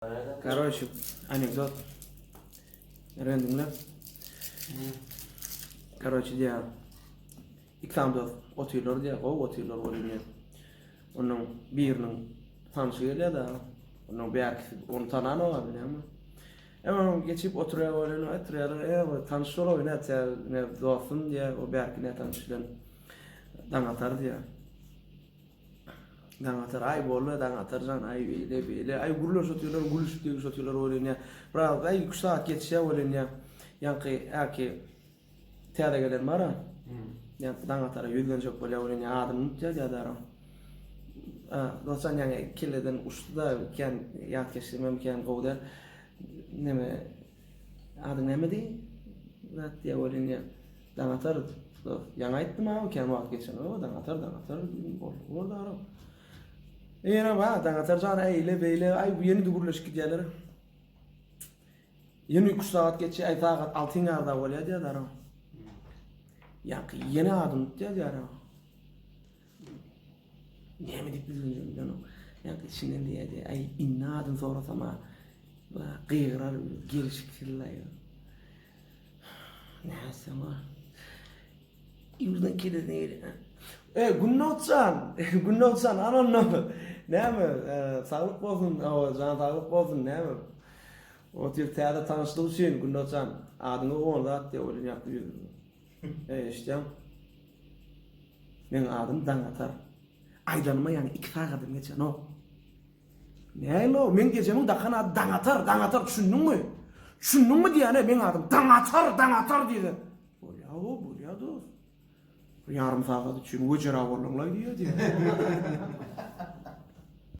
Короче, анекдот. Öğrendim. Короче, diye İkramda oturuyorlar diye, o oturuyorlar oluyor. Onun birinin tanışı geliyor da, onun belki onu tanan olabilir ama. Ama geçip oturuyor oluyor, tanışı oluyor, ne dostun diye, o belki ne tanışılan dangatar diye. Dangatar ay bollu dangatar can ay böyle ay gurulur satıyorlar guluş diye satıyorlar oluyor. Bravo ay 3 saat geçse oluyor. Yani teyade gelen var ha. Yani dangatara yüzden çok böyle oluyor. Adım mutlu ya da. Dostan yani killeden uçtu da kan yat geçirmem kan kovdar. Neme adım nemedi? Zat diye oluyor. Dangatar yani ayttım ama kan vakit geçen o dangatar orada ara. Yine bak dangatar can eyle beyle ay yeni dugurlaş gidiyorlar. Yeni 3 saat geçe ay saat 6 arda oluyor diye da. Yani yeni adım diye diyor. Ne mi dipilin canım. Yani şimdi diye ay inna adım sonra sama gıyrar gelişik fillayo. Neyse ama İmrdan kedi neydi? Günnotsan, anam ne mi? Sağlık olsun, can sağlık olsun ne mi? O tür teyada tanıştığı için Günnotsan adını onda at diye öyle yapıyor. İşte benim adım Dangatar. Aydanıma yani 2 saat geçen o. Ne lo? Men gecemin dakan adı Dangatar düşündün mü? Düşündün mü diye ne benim adım Dangatar dedi. Bolya dost. Yarım saat için vıcıra oğlumla diyor.